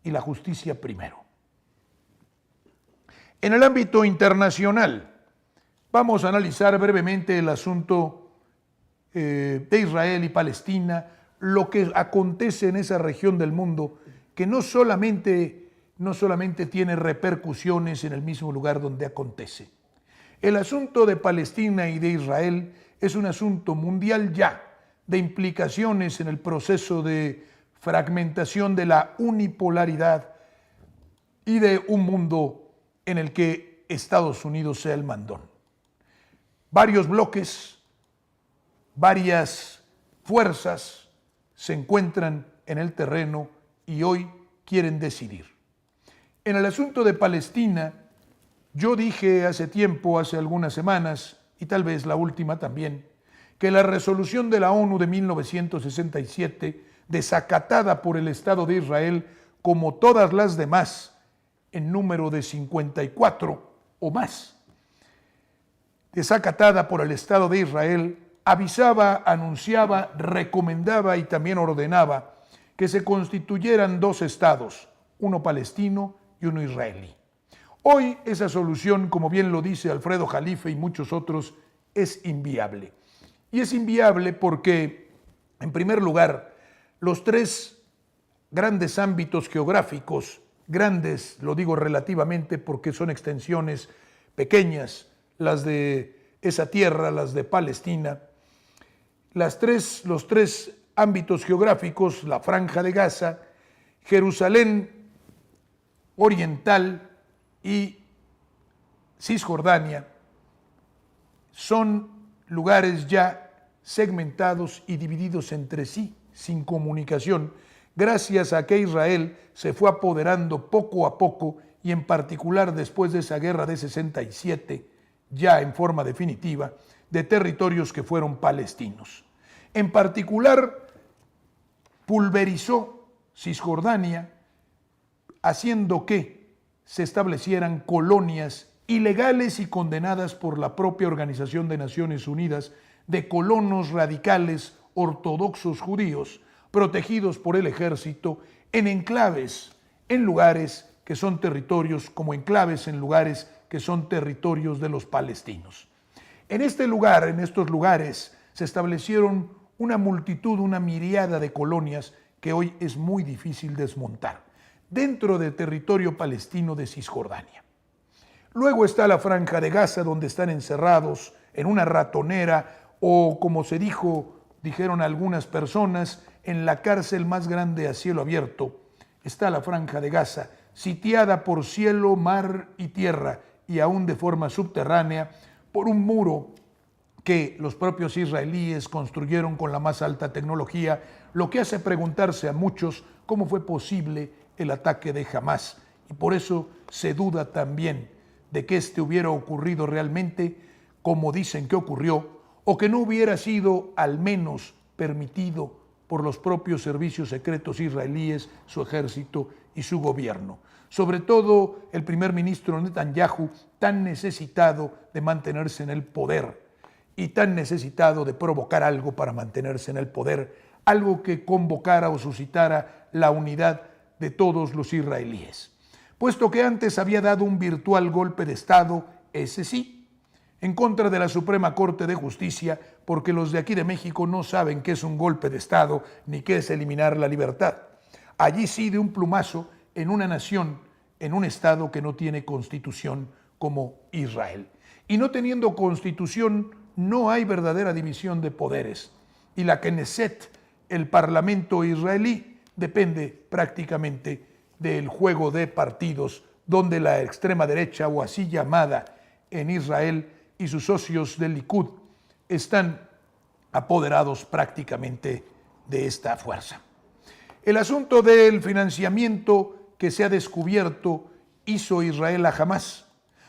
y la justicia primero. En el ámbito internacional, vamos a analizar brevemente el asunto de Israel y Palestina, lo que acontece en esa región del mundo, que no solamente tiene repercusiones en el mismo lugar donde acontece. El asunto de Palestina y de Israel es un asunto mundial ya, de implicaciones en el proceso de fragmentación de la unipolaridad y de un mundo en el que Estados Unidos sea el mandón. Varios bloques, varias fuerzas se encuentran en el terreno y hoy quieren decidir. En el asunto de Palestina, yo dije hace tiempo, hace algunas semanas, y tal vez la última también, que la resolución de la ONU de 1967, desacatada por el Estado de Israel, como todas las demás, en número de 54 o más, desacatada por el Estado de Israel, avisaba, anunciaba, recomendaba y también ordenaba que se constituyeran dos estados, uno palestino y uno israelí. Hoy esa solución, como bien lo dice Alfredo Jalife y muchos otros, es inviable. Y es inviable porque, en primer lugar, los tres grandes ámbitos geográficos, grandes, lo digo relativamente porque son extensiones pequeñas, las de esa tierra, las de Palestina, los tres ámbitos geográficos, la Franja de Gaza, Jerusalén Oriental y Cisjordania, son lugares ya segmentados y divididos entre sí, sin comunicación, gracias a que Israel se fue apoderando poco a poco y en particular después de esa guerra de 67, ya en forma definitiva, de territorios que fueron palestinos. En particular, pulverizó Cisjordania, haciendo que se establecieran colonias ilegales y condenadas por la propia Organización de Naciones Unidas de colonos radicales ortodoxos judíos protegidos por el ejército en enclaves, en lugares que son territorios, como enclaves en lugares que son territorios de los palestinos. En estos lugares se establecieron una multitud, una miríada de colonias que hoy es muy difícil desmontar dentro del territorio palestino de Cisjordania. Luego está la Franja de Gaza, donde están encerrados en una ratonera o, como dijeron algunas personas, en la cárcel más grande a cielo abierto. Está la Franja de Gaza, sitiada por cielo, mar y tierra, y aún de forma subterránea, por un muro que los propios israelíes construyeron con la más alta tecnología, lo que hace preguntarse a muchos cómo fue posible el ataque de Hamás. Y por eso se duda también de que hubiera ocurrido realmente como dicen que ocurrió, o que no hubiera sido al menos permitido por los propios servicios secretos israelíes, su ejército y su gobierno. Sobre todo el primer ministro Netanyahu, tan necesitado de mantenerse en el poder y tan necesitado de provocar algo para mantenerse en el poder, algo que convocara o suscitara la unidad de todos los israelíes. Puesto que antes había dado un virtual golpe de Estado, ese sí, en contra de la Suprema Corte de Justicia, porque los de aquí de México no saben qué es un golpe de Estado ni qué es eliminar la libertad. Allí sí, de un plumazo, en una nación, en un Estado que no tiene constitución como Israel. Y no teniendo constitución, no hay verdadera división de poderes. Y la Knesset, el Parlamento israelí, depende prácticamente del juego de partidos, donde la extrema derecha, o así llamada en Israel, y sus socios del Likud están apoderados prácticamente de esta fuerza. El asunto del financiamiento que se ha descubierto hizo Israel a Hamás,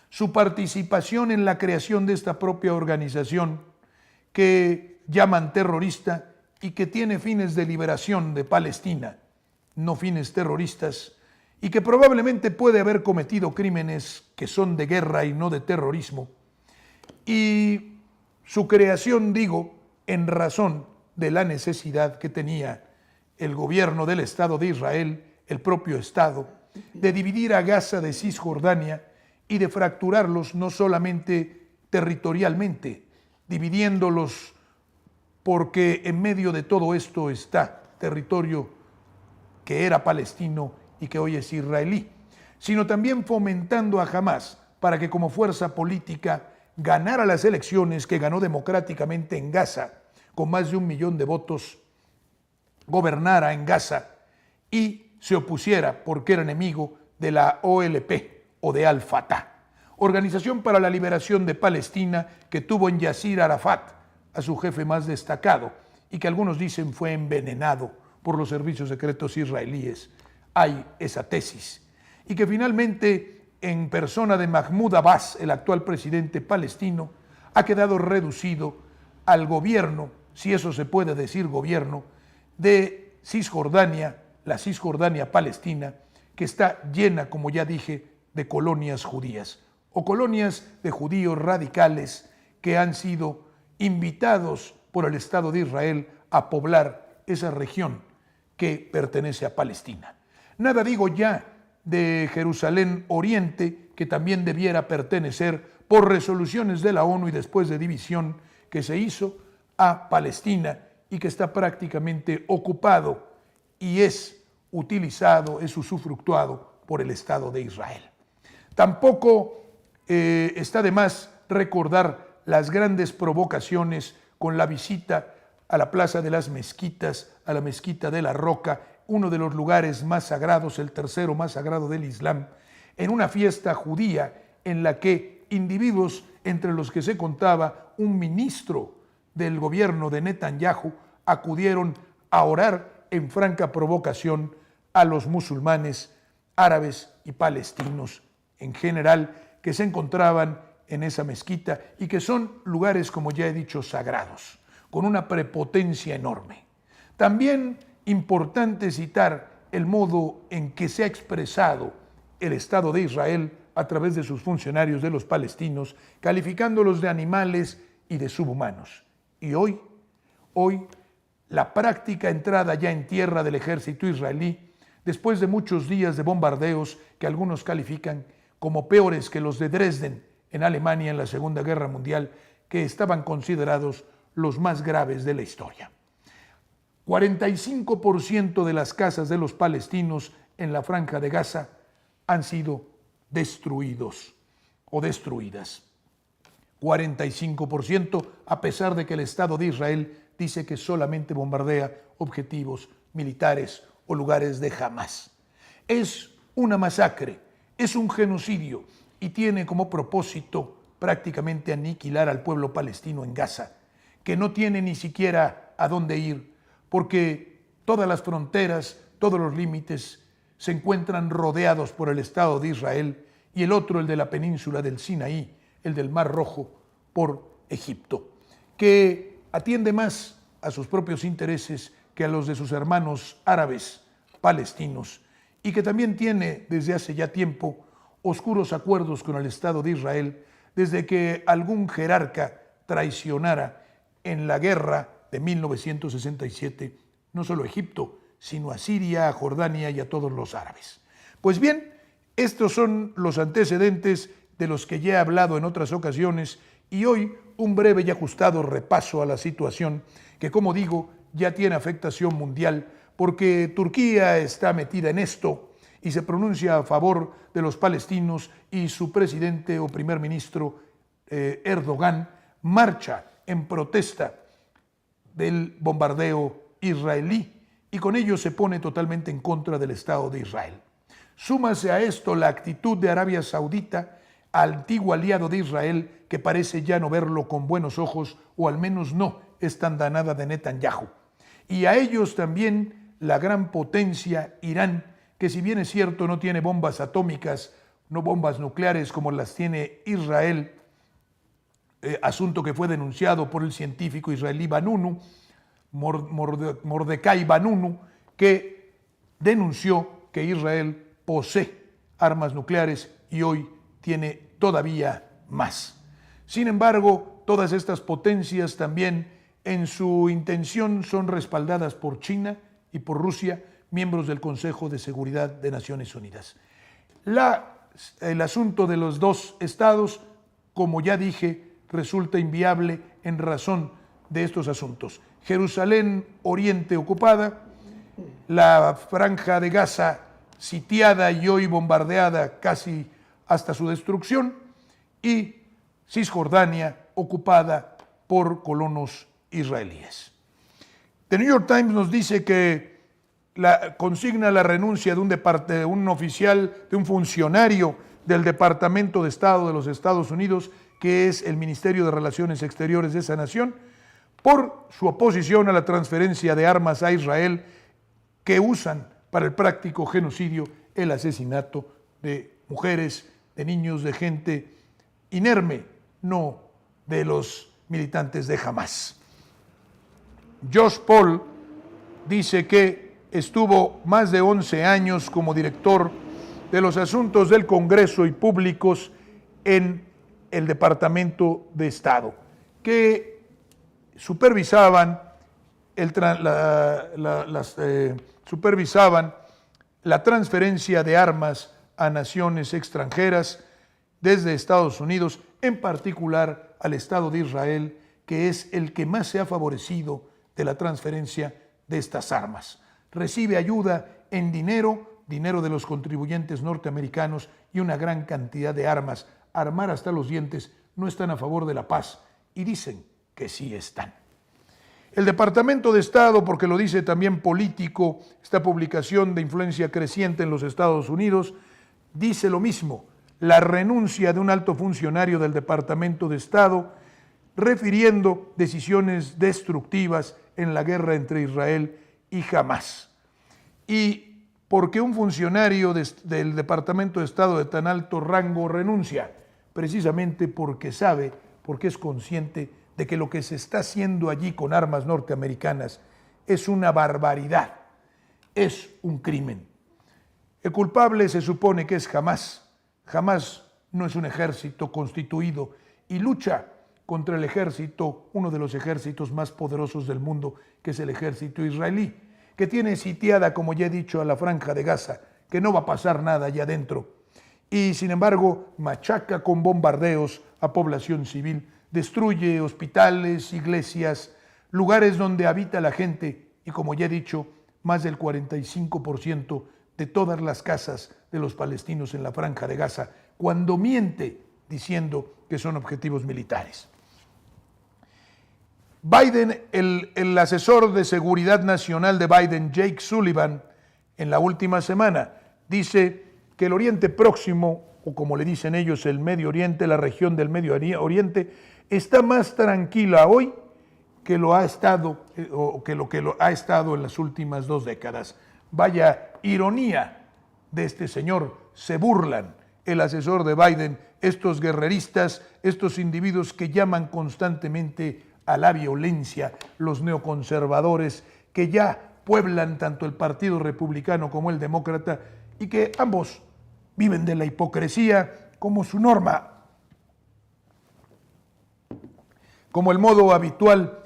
su participación en la creación de esta propia organización que llaman terrorista y que tiene fines de liberación de Palestina, no fines terroristas, y que probablemente puede haber cometido crímenes que son de guerra y no de terrorismo, y su creación, digo, en razón de la necesidad que tenía el gobierno del Estado de Israel el propio Estado, de dividir a Gaza de Cisjordania y de fracturarlos no solamente territorialmente, dividiéndolos porque en medio de todo esto está territorio que era palestino y que hoy es israelí, sino también fomentando a Hamás para que como fuerza política ganara las elecciones que ganó democráticamente en Gaza, con más de 1 millón de votos, gobernara en Gaza y se opusiera porque era enemigo de la OLP o de Al-Fatah, Organización para la Liberación de Palestina, que tuvo en Yasir Arafat a su jefe más destacado y que algunos dicen fue envenenado por los servicios secretos israelíes. Hay esa tesis. Y que finalmente, en persona de Mahmoud Abbas, el actual presidente palestino, ha quedado reducido al gobierno, si eso se puede decir gobierno, de Cisjordania, la Cisjordania palestina, que está llena, como ya dije, de colonias judías o colonias de judíos radicales que han sido invitados por el Estado de Israel a poblar esa región que pertenece a Palestina. Nada digo ya de Jerusalén Oriente, que también debiera pertenecer por resoluciones de la ONU y después de división que se hizo a Palestina y que está prácticamente ocupado y es utilizado, es usufructuado por el Estado de Israel. Tampoco está de más recordar las grandes provocaciones con la visita a la Plaza de las Mezquitas, a la Mezquita de la Roca, uno de los lugares más sagrados, el tercero más sagrado del Islam, en una fiesta judía en la que individuos, entre los que se contaba un ministro del gobierno de Netanyahu, acudieron a orar en franca provocación a los musulmanes, árabes y palestinos en general, que se encontraban en esa mezquita y que son lugares, como ya he dicho, sagrados, con una prepotencia enorme. También importante citar el modo en que se ha expresado el Estado de Israel a través de sus funcionarios de los palestinos, calificándolos de animales y de subhumanos. Y hoy, la práctica entrada ya en tierra del ejército israelí, después de muchos días de bombardeos que algunos califican como peores que los de Dresden en Alemania en la Segunda Guerra Mundial, que estaban considerados los más graves de la historia. 45% de las casas de los palestinos en la Franja de Gaza han sido destruidos o destruidas. 45%, a pesar de que el Estado de Israel dice que solamente bombardea objetivos militares o lugares de Hamás. Es una masacre, es un genocidio y tiene como propósito prácticamente aniquilar al pueblo palestino en Gaza, que no tiene ni siquiera a dónde ir, porque todas las fronteras, todos los límites se encuentran rodeados por el Estado de Israel y el otro, el de la península del Sinaí, el del Mar Rojo, por Egipto, que atiende más a sus propios intereses que a los de sus hermanos árabes palestinos y que también tiene desde hace ya tiempo oscuros acuerdos con el Estado de Israel desde que algún jerarca traicionara en la guerra de 1967 no solo a Egipto, sino a Siria, a Jordania y a todos los árabes. Pues bien, estos son los antecedentes de los que ya he hablado en otras ocasiones y hoy un breve y ajustado repaso a la situación que, como digo, ya tiene afectación mundial porque Turquía está metida en esto y se pronuncia a favor de los palestinos y su presidente o primer ministro Erdogan marcha en protesta del bombardeo israelí y con ello se pone totalmente en contra del Estado de Israel. Súmase a esto la actitud de Arabia Saudita, antiguo aliado de Israel, que parece ya no verlo con buenos ojos, o al menos no es tan danada de Netanyahu. Y a ellos también la gran potencia Irán, que si bien es cierto no tiene bombas atómicas, no bombas nucleares como las tiene Israel, asunto que fue denunciado por el científico israelí Vanunu, Mordecai Vanunu, que denunció que Israel posee armas nucleares y hoy tiene todavía más. Sin embargo, todas estas potencias también en su intención son respaldadas por China y por Rusia, miembros del Consejo de Seguridad de Naciones Unidas. El asunto de los dos estados, como ya dije, resulta inviable en razón de estos asuntos. Jerusalén Oriente ocupada, la Franja de Gaza sitiada y hoy bombardeada casi hasta su destrucción, y Cisjordania ocupada por colonos israelíes. The New York Times nos dice que consigna la renuncia de un oficial, de un funcionario del Departamento de Estado de los Estados Unidos, que es el Ministerio de Relaciones Exteriores de esa nación, por su oposición a la transferencia de armas a Israel que usan para el práctico genocidio, el asesinato de mujeres, de niños, de gente inerme, no de los militantes de Hamás. Josh Paul dice que estuvo más de 11 años como director de los asuntos del Congreso y públicos en el Departamento de Estado, que supervisaban la transferencia de armas a naciones extranjeras desde Estados Unidos, en particular al Estado de Israel, que es el que más se ha favorecido de la transferencia de estas armas. Recibe ayuda en dinero de los contribuyentes norteamericanos y una gran cantidad de armas. Armar hasta los dientes. No están a favor de la paz y dicen que sí están. El Departamento de Estado, porque lo dice también Político, esta publicación de influencia creciente en los Estados Unidos, dice lo mismo: la renuncia de un alto funcionario del Departamento de Estado, refiriendo decisiones destructivas en la guerra entre Israel y Hamás. ¿Y por qué un funcionario del Departamento de Estado de tan alto rango renuncia? Precisamente porque sabe, porque es consciente de que lo que se está haciendo allí con armas norteamericanas es una barbaridad, es un crimen. El culpable se supone que es Hamás. Hamás no es un ejército constituido y lucha contra el ejército, uno de los ejércitos más poderosos del mundo, que es el ejército israelí, que tiene sitiada, como ya he dicho, a la Franja de Gaza, que no va a pasar nada allá adentro. Y sin embargo, machaca con bombardeos a población civil, destruye hospitales, iglesias, lugares donde habita la gente, y como ya he dicho, más del 45% de todas las casas de los palestinos en la Franja de Gaza, cuando miente diciendo que son objetivos militares. Biden, el asesor de seguridad nacional de Biden, Jake Sullivan, en la última semana, dice que el Oriente Próximo, o como le dicen ellos, el Medio Oriente, la región del Medio Oriente, está más tranquila hoy que lo ha estado, o que lo ha estado en las últimas 2 décadas. Vaya ironía de este señor, se burlan el asesor de Biden, estos guerreristas, estos individuos que llaman constantemente a la violencia, los neoconservadores que ya pueblan tanto el Partido Republicano como el Demócrata y que ambos viven de la hipocresía como su norma, como el modo habitual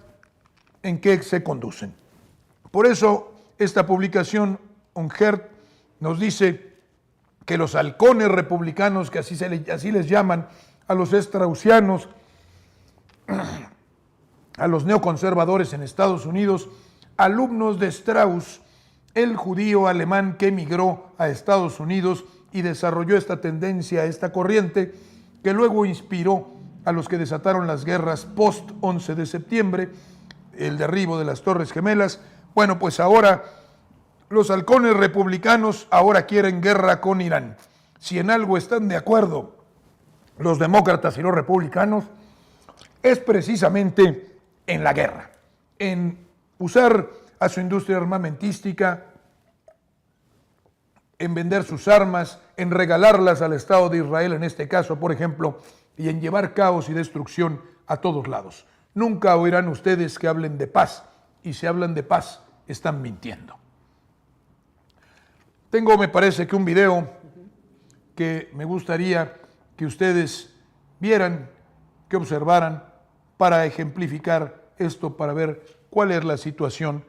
en que se conducen. Por eso esta publicación, Unheard, nos dice que los halcones republicanos, que así les llaman a los straussianos, a los neoconservadores en Estados Unidos, alumnos de Strauss, el judío alemán que emigró a Estados Unidos y desarrolló esta tendencia, esta corriente, que luego inspiró a los que desataron las guerras post-11 de septiembre, el derribo de las Torres Gemelas. Bueno, pues ahora los halcones republicanos ahora quieren guerra con Irán. Si en algo están de acuerdo los demócratas y los republicanos, es precisamente en la guerra, en usar a su industria armamentística, en vender sus armas, en regalarlas al Estado de Israel, en este caso, por ejemplo, y en llevar caos y destrucción a todos lados. Nunca oirán ustedes que hablen de paz, y si hablan de paz, están mintiendo. Tengo, me parece que un video que me gustaría que ustedes vieran, que observaran, para ejemplificar esto, para ver cuál es la situación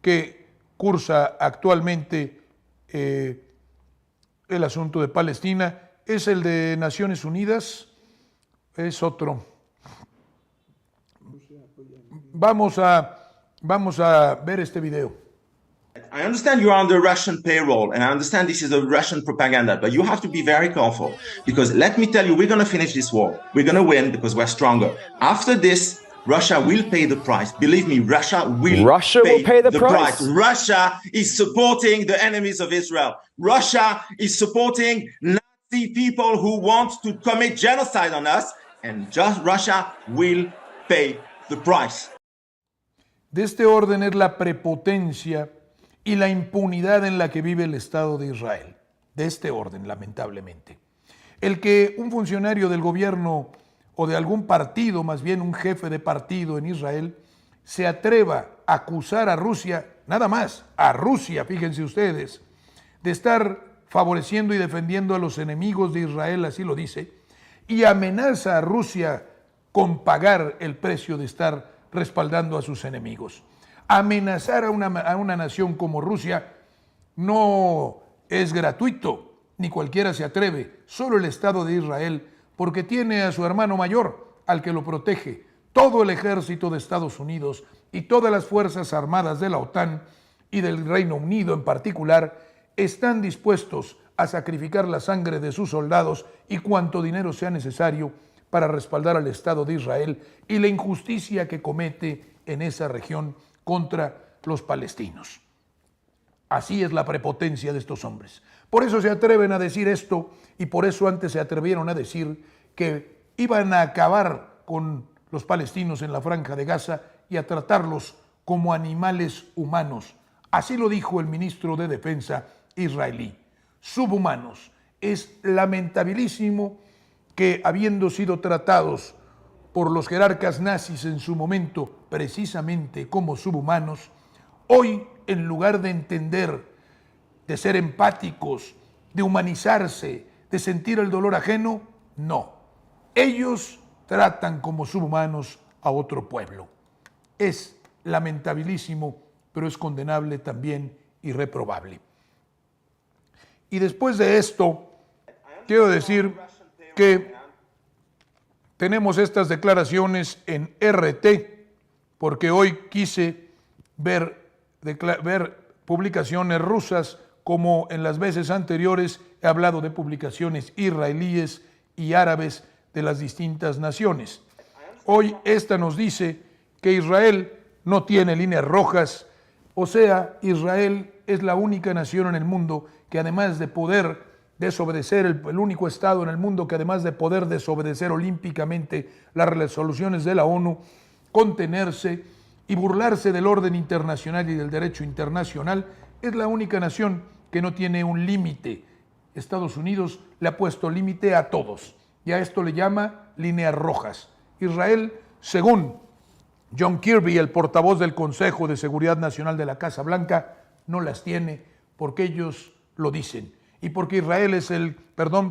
que cursa actualmente el asunto de Palestina. Es el de Naciones Unidas, es otro. Vamos a ver este video. I understand you're under Russian payroll, and I understand this is a Russian propaganda, but you have to be very careful, because let me tell you, we're going to finish this war. We're going to win because we're stronger. After this, Russia will pay the price. Believe me, Russia will pay the price. Russia is supporting the enemies of Israel. Russia is supporting Nazi people who want to commit genocide on us, and just Russia will pay the price. De este orden es la prepotencia y la impunidad en la que vive el Estado de Israel. De este orden, lamentablemente. El que un funcionario del gobierno o de algún partido, más bien un jefe de partido en Israel, se atreva a acusar a Rusia, nada más, a Rusia, fíjense ustedes, de estar favoreciendo y defendiendo a los enemigos de Israel, así lo dice, y amenaza a Rusia con pagar el precio de estar respaldando a sus enemigos. Amenazar a una nación como Rusia no es gratuito, ni cualquiera se atreve, solo el Estado de Israel, porque tiene a su hermano mayor, al que lo protege. Todo el ejército de Estados Unidos y todas las fuerzas armadas de la OTAN y del Reino Unido en particular están dispuestos a sacrificar la sangre de sus soldados y cuanto dinero sea necesario para respaldar al Estado de Israel y la injusticia que comete en esa región contra los palestinos. Así es la prepotencia de estos hombres. Por eso se atreven a decir esto y por eso antes se atrevieron a decir que iban a acabar con los palestinos en la Franja de Gaza y a tratarlos como animales humanos. Así lo dijo el ministro de Defensa israelí. Subhumanos. Es lamentabilísimo que, habiendo sido tratados por los jerarcas nazis en su momento precisamente como subhumanos, hoy, en lugar de entender, de ser empáticos, de humanizarse, de sentir el dolor ajeno, no. Ellos tratan como subhumanos a otro pueblo. Es lamentabilísimo, pero es condenable también y reprobable. Y después de esto, quiero decir que tenemos estas declaraciones en RT, porque hoy quise ver publicaciones rusas, como en las veces anteriores he hablado de publicaciones israelíes y árabes de las distintas naciones. Hoy esta nos dice que Israel no tiene líneas rojas, o sea, Israel es la única nación en el mundo que además de poder desobedecer, el único Estado en el mundo que además de poder desobedecer olímpicamente las resoluciones de la ONU, contenerse y burlarse del orden internacional y del derecho internacional, es la única nación que no tiene un límite. Estados Unidos le ha puesto límite a todos y a esto le llama líneas rojas. Israel, según John Kirby, el portavoz del Consejo de Seguridad Nacional de la Casa Blanca, no las tiene porque ellos lo dicen. Y porque Israel es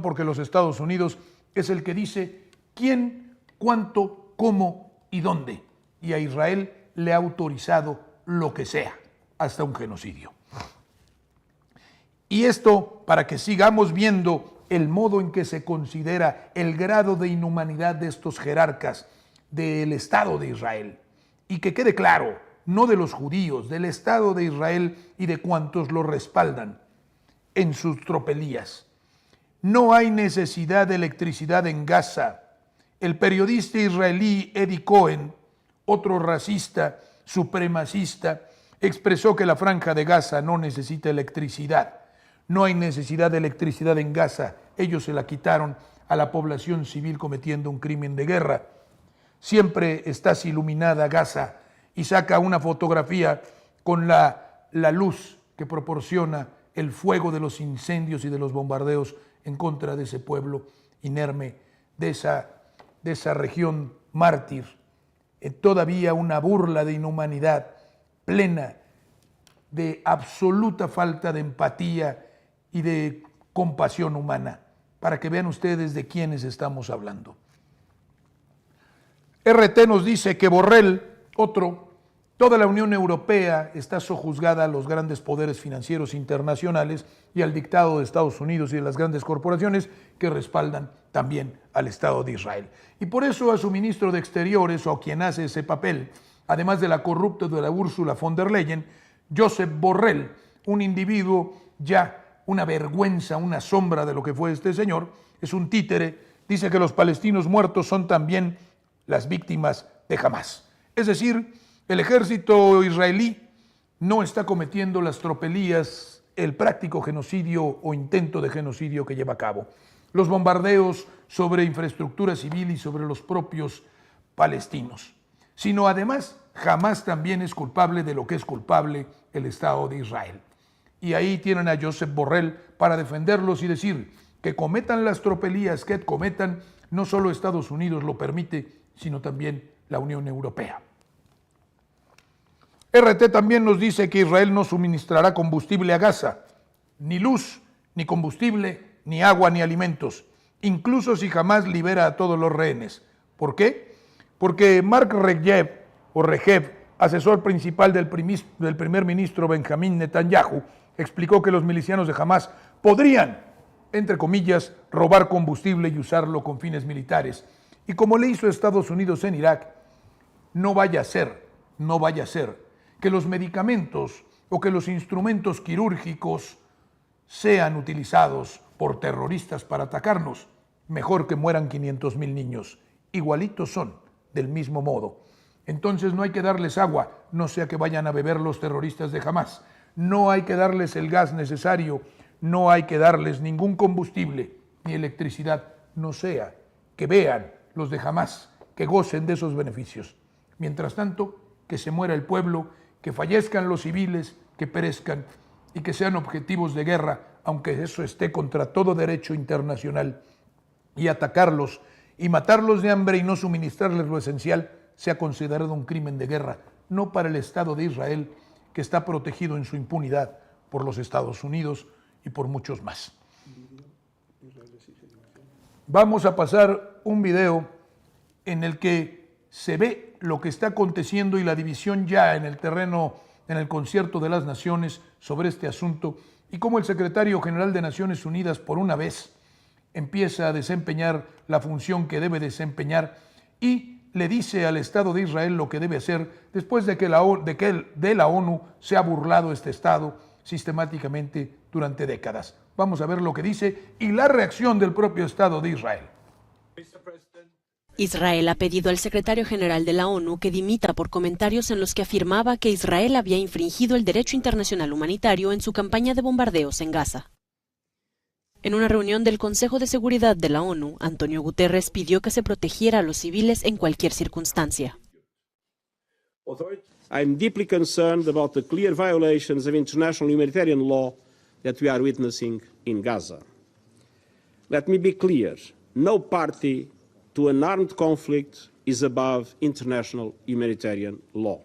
porque los Estados Unidos es el que dice quién, cuánto, cómo y dónde. Y a Israel le ha autorizado lo que sea, hasta un genocidio. Y esto para que sigamos viendo el modo en que se considera el grado de inhumanidad de estos jerarcas del Estado de Israel. Y que quede claro, no de los judíos, del Estado de Israel y de cuantos lo respaldan en sus tropelías. No hay necesidad de electricidad en Gaza. El periodista israelí Eddie Cohen, otro racista, supremacista, expresó que la Franja de Gaza no necesita electricidad. No hay necesidad de electricidad en Gaza. Ellos se la quitaron a la población civil cometiendo un crimen de guerra. Siempre estás iluminada Gaza y saca una fotografía con la luz que proporciona el fuego de los incendios y de los bombardeos en contra de ese pueblo inerme, de esa región mártir. Todavía una burla de inhumanidad plena de absoluta falta de empatía y de compasión humana, para que vean ustedes de quiénes estamos hablando. RT nos dice que Borrell, otro, Toda la Unión Europea está sojuzgada a los grandes poderes financieros internacionales y al dictado de Estados Unidos y de las grandes corporaciones que respaldan también al Estado de Israel. Y por eso a su ministro de Exteriores, o a quien hace ese papel, además de la corrupta de la Ursula von der Leyen, Josep Borrell, un individuo ya una vergüenza, una sombra de lo que fue este señor, es un títere, dice que los palestinos muertos son también las víctimas de Hamás. Es decir, el ejército israelí no está cometiendo las tropelías, el práctico genocidio o intento de genocidio que lleva a cabo. Los bombardeos sobre infraestructura civil y sobre los propios palestinos. Sino además, Hamás también es culpable de lo que es culpable el Estado de Israel. Y ahí tienen a Josep Borrell para defenderlos y decir que cometan las tropelías que cometan, no solo Estados Unidos lo permite, sino también la Unión Europea. RT también nos dice que Israel no suministrará combustible a Gaza, ni luz, ni combustible, ni agua, ni alimentos, incluso si jamás libera a todos los rehenes. ¿Por qué? Porque Mark Regev, asesor principal del primer ministro Benjamín Netanyahu, explicó que los milicianos de Hamás podrían, entre comillas, robar combustible y usarlo con fines militares. Y como le hizo Estados Unidos en Irak, no vaya a ser que los medicamentos o que los instrumentos quirúrgicos sean utilizados por terroristas para atacarnos. Mejor que mueran 500,000 niños. Igualitos son, del mismo modo. Entonces no hay que darles agua, no sea que vayan a beber los terroristas de Hamás. No hay que darles el gas necesario, no hay que darles ningún combustible ni electricidad, no sea que vean los de Hamás, que gocen de esos beneficios. Mientras tanto, que se muera el pueblo, que fallezcan los civiles, que perezcan y que sean objetivos de guerra, aunque eso esté contra todo derecho internacional, y atacarlos y matarlos de hambre y no suministrarles lo esencial sea considerado un crimen de guerra, no para el Estado de Israel, que está protegido en su impunidad por los Estados Unidos y por muchos más. Vamos a pasar un video en el que se ve lo que está aconteciendo y la división ya en el terreno, en el concierto de las naciones sobre este asunto, y cómo el secretario general de Naciones Unidas por una vez empieza a desempeñar la función que debe desempeñar y le dice al Estado de Israel lo que debe hacer después de que de la ONU se ha burlado este Estado sistemáticamente durante décadas. Vamos a ver lo que dice y la reacción del propio Estado de Israel. Israel ha pedido al secretario general de la ONU que dimita por comentarios en los que afirmaba que Israel había infringido el derecho internacional humanitario en su campaña de bombardeos en Gaza. En una reunión del Consejo de Seguridad de la ONU, Antonio Guterres pidió que se protegiera a los civiles en cualquier circunstancia. I'm deeply concerned about the clear violations of international humanitarian law that we are witnessing in Gaza. Let me be clear, no party to an armed conflict is above international humanitarian law.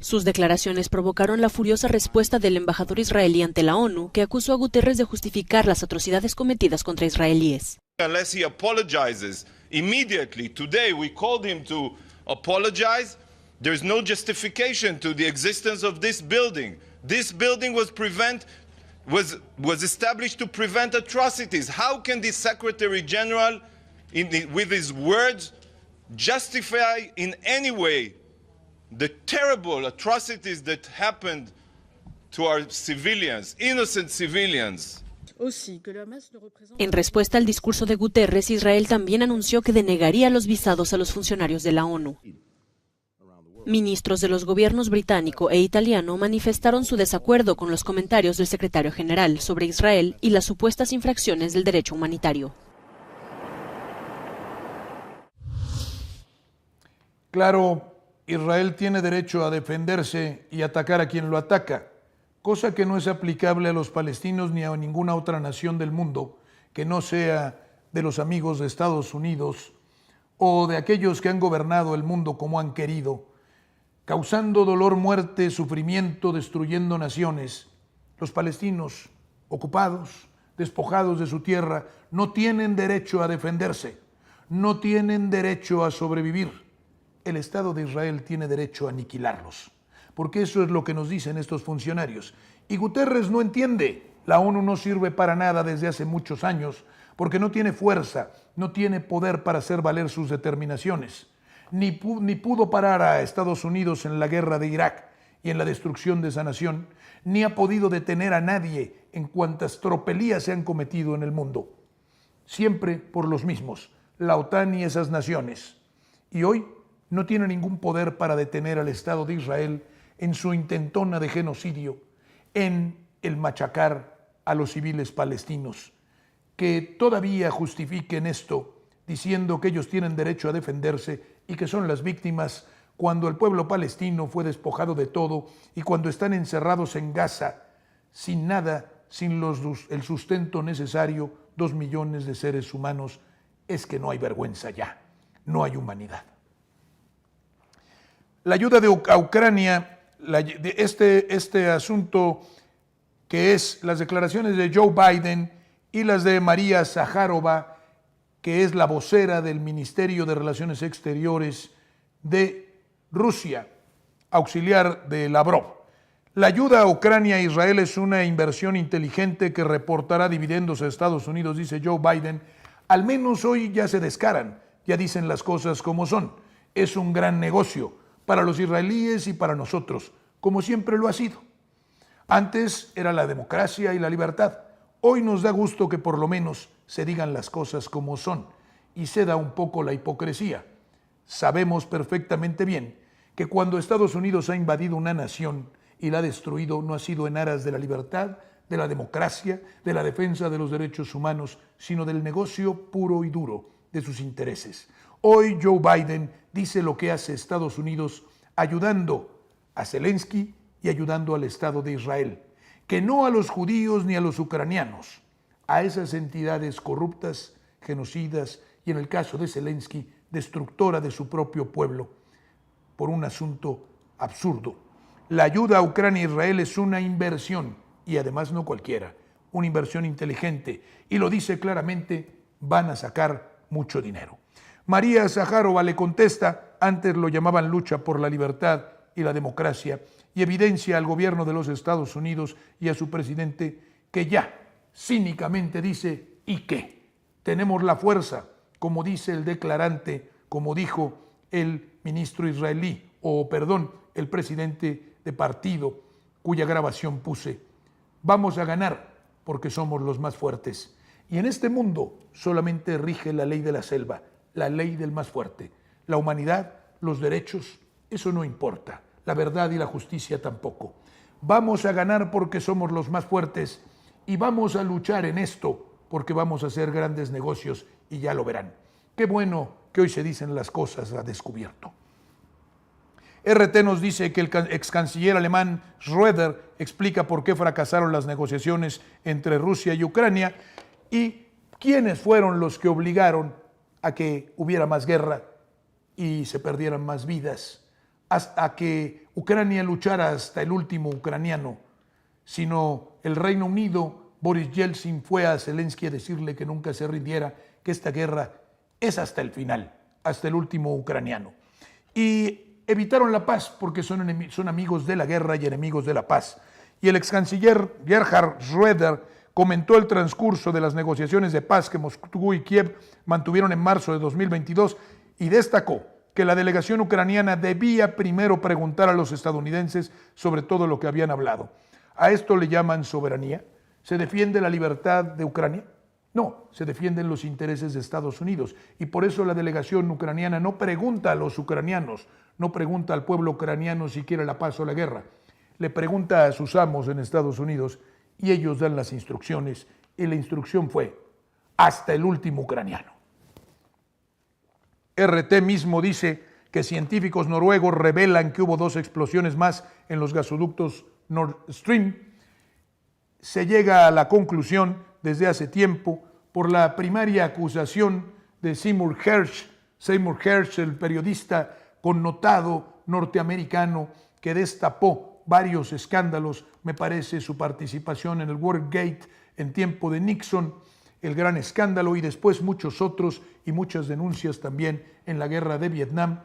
Sus declaraciones provocaron la furiosa respuesta del embajador israelí ante la ONU, que acusó a Guterres de justificar las atrocidades cometidas contra israelíes. Unless he apologizes immediately, today we called him to apologize. There's no justification to the existence of this building. This building was established to prevent atrocities. How can the Secretary General, with his words, justify in any way the terrible atrocities that happened to our civilians, innocent civilians? En respuesta al discurso de Guterres, Israel también anunció que denegaría los visados a los funcionarios de la ONU. Ministros de los gobiernos británico e italiano manifestaron su desacuerdo con los comentarios del secretario general sobre Israel y las supuestas infracciones del derecho humanitario. Claro, Israel tiene derecho a defenderse y atacar a quien lo ataca, cosa que no es aplicable a los palestinos ni a ninguna otra nación del mundo que no sea de los amigos de Estados Unidos o de aquellos que han gobernado el mundo como han querido, causando dolor, muerte, sufrimiento, destruyendo naciones. Los palestinos, ocupados, despojados de su tierra, no tienen derecho a defenderse, no tienen derecho a sobrevivir. El Estado de Israel tiene derecho a aniquilarlos. porque eso es lo que nos dicen estos funcionarios. Y Guterres no entiende. La ONU no sirve para nada desde hace muchos años, porque no tiene fuerza, no tiene poder para hacer valer sus determinaciones. Ni pudo parar a Estados Unidos en la guerra de Irak y en la destrucción de esa nación, ni ha podido detener a nadie en cuantas tropelías se han cometido en el mundo. Siempre por los mismos, la OTAN y esas naciones. Y hoy no tiene ningún poder para detener al Estado de Israel en su intentona de genocidio, en el machacar a los civiles palestinos. Que todavía justifiquen esto diciendo que ellos tienen derecho a defenderse y que son las víctimas cuando el pueblo palestino fue despojado de todo y cuando están encerrados en Gaza sin nada, sin el sustento necesario, 2 millones de seres humanos, es que no hay vergüenza ya, no hay humanidad. La ayuda a Ucrania, este asunto que es las declaraciones de Joe Biden y las de María Zaharova, que es la vocera del Ministerio de Relaciones Exteriores de Rusia, auxiliar de Lavrov. La ayuda a Ucrania e Israel es una inversión inteligente que reportará dividendos a Estados Unidos, dice Joe Biden. Al menos hoy ya se descaran, ya dicen las cosas como son. Es un gran negocio para los israelíes y para nosotros, como siempre lo ha sido. Antes era la democracia y la libertad. Hoy nos da gusto que por lo menos se digan las cosas como son y ceda un poco la hipocresía. Sabemos perfectamente bien que cuando Estados Unidos ha invadido una nación y la ha destruido, no ha sido en aras de la libertad, de la democracia, de la defensa de los derechos humanos, sino del negocio puro y duro de sus intereses. Hoy Joe Biden dice lo que hace Estados Unidos ayudando a Zelensky y ayudando al Estado de Israel, que no a los judíos ni a los ucranianos, a esas entidades corruptas, genocidas y en el caso de Zelensky, destructora de su propio pueblo, por un asunto absurdo. La ayuda a Ucrania e Israel es una inversión, y además no cualquiera, una inversión inteligente, y lo dice claramente, van a sacar mucho dinero. María Zaharova le contesta, antes lo llamaban lucha por la libertad y la democracia, y evidencia al gobierno de los Estados Unidos y a su presidente que ya, cínicamente dice, ¿y qué? Tenemos la fuerza, como dice el declarante, como dijo el ministro israelí, el presidente de partido, cuya grabación puse. Vamos a ganar porque somos los más fuertes. Y en este mundo solamente rige la ley de la selva, la ley del más fuerte. La humanidad, los derechos, eso no importa. La verdad y la justicia tampoco. Vamos a ganar porque somos los más fuertes y vamos a luchar en esto porque vamos a hacer grandes negocios y ya lo verán. Qué bueno que hoy se dicen las cosas a descubierto. RT nos dice que el ex canciller alemán Schröder explica por qué fracasaron las negociaciones entre Rusia y Ucrania y quiénes fueron los que obligaron a que hubiera más guerra y se perdieran más vidas, a que Ucrania luchara hasta el último ucraniano, sino el Reino Unido. Boris Yeltsin fue a Zelensky a decirle que nunca se rindiera, que esta guerra es hasta el final, hasta el último ucraniano. Y evitaron la paz porque son amigos de la guerra y enemigos de la paz. Y el ex canciller Gerhard Schröder comentó el transcurso de las negociaciones de paz que Moscú y Kiev mantuvieron en marzo de 2022 y destacó que la delegación ucraniana debía primero preguntar a los estadounidenses sobre todo lo que habían hablado. ¿A esto le llaman soberanía? ¿Se defiende la libertad de Ucrania? No, se defienden los intereses de Estados Unidos y por eso la delegación ucraniana no pregunta a los ucranianos, no pregunta al pueblo ucraniano si quiere la paz o la guerra, le pregunta a sus amos en Estados Unidos y ellos dan las instrucciones y la instrucción fue hasta el último ucraniano. RT mismo dice que científicos noruegos revelan que hubo 2 explosiones más en los gasoductos Nord Stream. Se llega a la conclusión desde hace tiempo por la primaria acusación de Seymour Hersh, el periodista connotado norteamericano que destapó varios escándalos, me parece su participación en el Watergate en tiempo de Nixon, el gran escándalo y después muchos otros y muchas denuncias también en la guerra de Vietnam,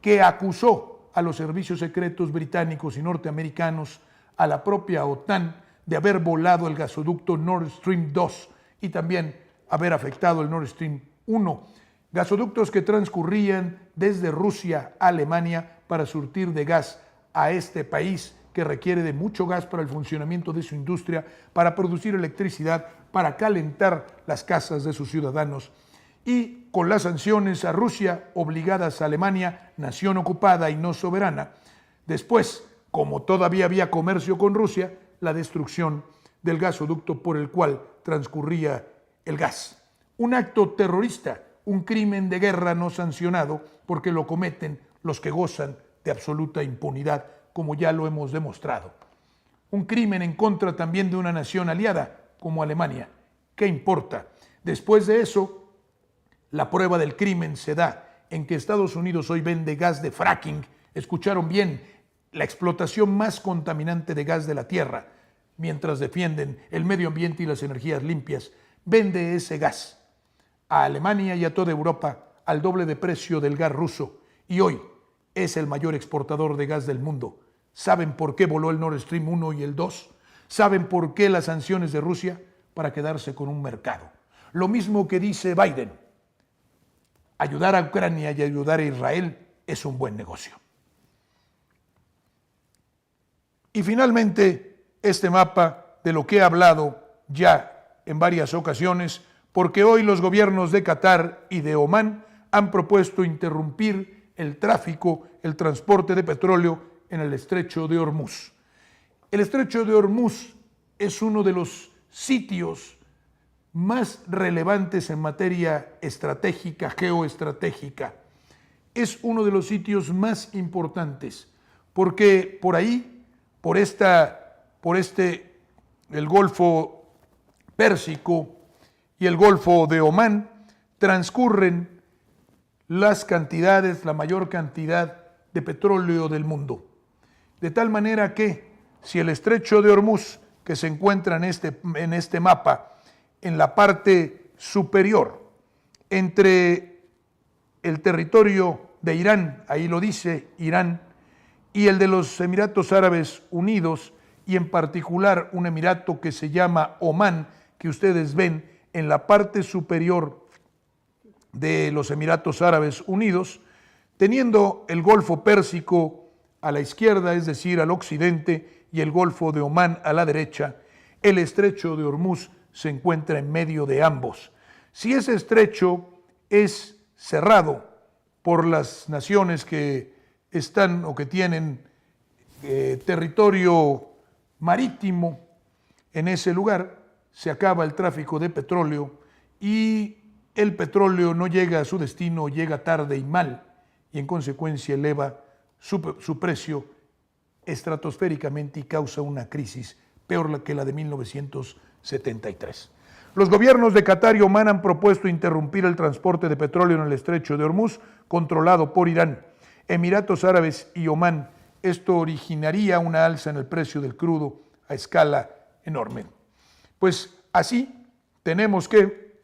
que acusó a los servicios secretos británicos y norteamericanos, a la propia OTAN, de haber volado el gasoducto Nord Stream 2 y también haber afectado el Nord Stream 1, gasoductos que transcurrían desde Rusia a Alemania para surtir de gas a este país que requiere de mucho gas para el funcionamiento de su industria, para producir electricidad, para calentar las casas de sus ciudadanos. Y con las sanciones a Rusia obligadas a Alemania, nación ocupada y no soberana, después, como todavía había comercio con Rusia, la destrucción del gasoducto por el cual transcurría el gas. Un acto terrorista, un crimen de guerra no sancionado, porque lo cometen los que gozan de absoluta impunidad, como ya lo hemos demostrado. Un crimen en contra también de una nación aliada, como Alemania. ¿Qué importa? Después de eso, la prueba del crimen se da en que Estados Unidos hoy vende gas de fracking. Escucharon bien, la explotación más contaminante de gas de la Tierra, mientras defienden el medio ambiente y las energías limpias, vende ese gas a Alemania y a toda Europa al doble de precio del gas ruso, y hoy es el mayor exportador de gas del mundo. ¿Saben por qué voló el Nord Stream 1 y el 2? ¿Saben por qué las sanciones de Rusia? Para quedarse con un mercado. Lo mismo que dice Biden. Ayudar a Ucrania y ayudar a Israel es un buen negocio. Y finalmente, este mapa de lo que he hablado ya en varias ocasiones, porque hoy los gobiernos de Qatar y de Omán han propuesto interrumpir el tráfico, el transporte de petróleo en el estrecho de Hormuz. El estrecho de Hormuz es uno de los sitios más relevantes en materia estratégica, geoestratégica. Es uno de los sitios más importantes, porque por ahí, el Golfo Pérsico y el Golfo de Omán, transcurren la mayor cantidad de petróleo del mundo. De tal manera que, si el estrecho de Hormuz, que se encuentra en este mapa, en la parte superior, entre el territorio de Irán, ahí lo dice Irán, y el de los Emiratos Árabes Unidos, y en particular un emirato que se llama Omán, que ustedes ven en la parte superior de los Emiratos Árabes Unidos, teniendo el Golfo Pérsico a la izquierda, es decir, al occidente, y el Golfo de Omán a la derecha, el estrecho de Hormuz se encuentra en medio de ambos. Si ese estrecho es cerrado por las naciones que están o que tienen territorio marítimo en ese lugar, se acaba el tráfico de petróleo y el petróleo no llega a su destino, llega tarde y mal, y en consecuencia eleva su precio estratosféricamente y causa una crisis peor que la de 1973. Los gobiernos de Qatar y Omán han propuesto interrumpir el transporte de petróleo en el estrecho de Hormuz, controlado por Irán. Emiratos Árabes y Omán, esto originaría una alza en el precio del crudo a escala enorme. Pues así tenemos que,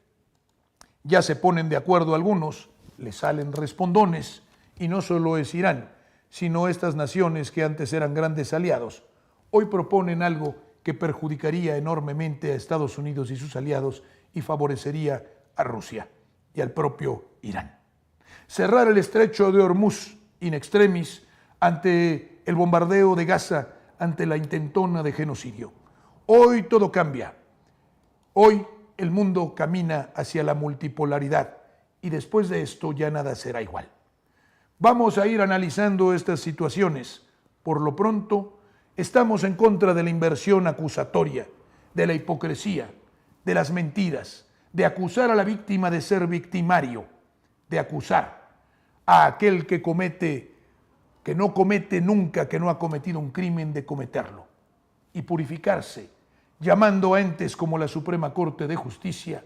ya se ponen de acuerdo algunos, le salen respondones, y no solo es Irán, sino estas naciones que antes eran grandes aliados, hoy proponen algo que perjudicaría enormemente a Estados Unidos y sus aliados y favorecería a Rusia y al propio Irán. Cerrar el estrecho de Hormuz in extremis ante el bombardeo de Gaza, ante la intentona de genocidio. Hoy todo cambia. Hoy el mundo camina hacia la multipolaridad y después de esto ya nada será igual. Vamos a ir analizando estas situaciones. Por lo pronto, estamos en contra de la inversión acusatoria, de la hipocresía, de las mentiras, de acusar a la víctima de ser victimario, de acusar a aquel que no comete nunca, que no ha cometido un crimen, de cometerlo, y purificarse, llamando a entes como la Suprema Corte de Justicia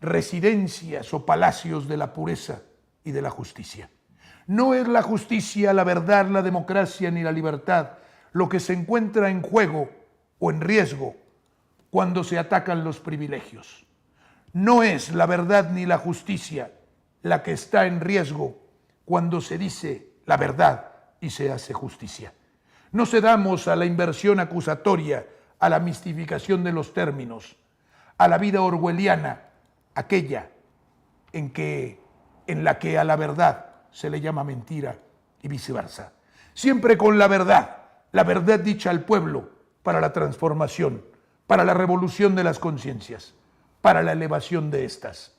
residencias o palacios de la pureza y de la justicia. No es la justicia, la verdad, la democracia ni la libertad lo que se encuentra en juego o en riesgo cuando se atacan los privilegios. No es la verdad ni la justicia la que está en riesgo cuando se dice la verdad y se hace justicia. No cedamos a la inversión acusatoria, a la mistificación de los términos, a la vida orwelliana, aquella en la que a la verdad se le llama mentira y viceversa. Siempre con la verdad dicha al pueblo para la transformación, para la revolución de las conciencias, para la elevación de estas,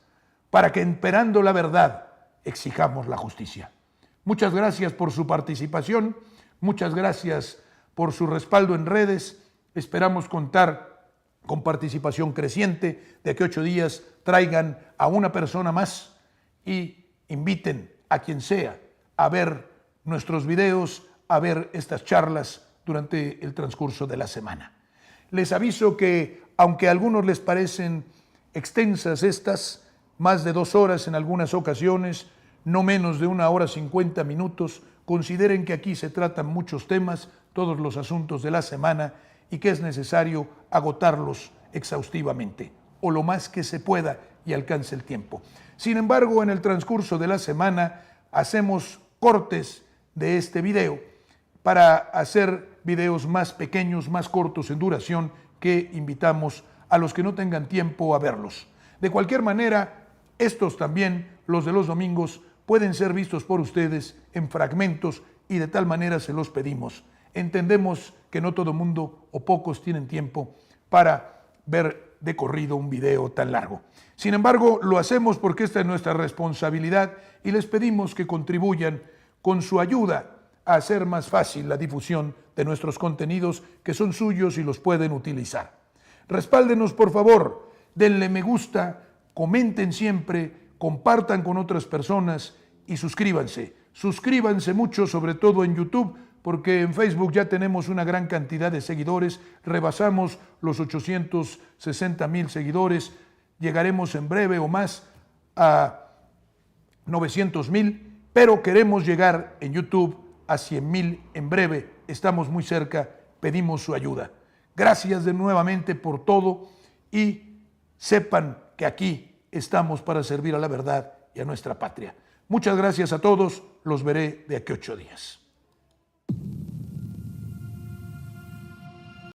para que imperando la verdad exijamos la justicia. Muchas gracias por su participación, muchas gracias por su respaldo en redes. Esperamos contar con participación creciente. De aquí a 8 días traigan a una persona más y inviten a quien sea a ver nuestros videos, a ver estas charlas durante el transcurso de la semana. Les aviso que, aunque a algunos les parecen extensas estas, más de 2 horas en algunas ocasiones, no menos de 1 hora 50 minutos, consideren que aquí se tratan muchos temas, todos los asuntos de la semana, y que es necesario agotarlos exhaustivamente, o lo más que se pueda y alcance el tiempo. Sin embargo, en el transcurso de la semana hacemos cortes de este video para hacer videos más pequeños, más cortos en duración, que invitamos a los que no tengan tiempo a verlos. De cualquier manera, estos también, los de los domingos, pueden ser vistos por ustedes en fragmentos y de tal manera se los pedimos. Entendemos que no todo mundo o pocos tienen tiempo para ver de corrido un video tan largo. Sin embargo, lo hacemos porque esta es nuestra responsabilidad y les pedimos que contribuyan con su ayuda a hacer más fácil la difusión de nuestros contenidos que son suyos y los pueden utilizar. Respáldenos, por favor, denle me gusta, comenten siempre, compartan con otras personas y suscríbanse. Suscríbanse mucho, sobre todo en YouTube, porque en Facebook ya tenemos una gran cantidad de seguidores, rebasamos los 860,000 seguidores, llegaremos en breve o más a 900,000, pero queremos llegar en YouTube a 100,000 en breve, estamos muy cerca, pedimos su ayuda. Gracias de nuevamente por todo y sepan que aquí estamos para servir a la verdad y a nuestra patria. Muchas gracias a todos, los veré de aquí a 8 días.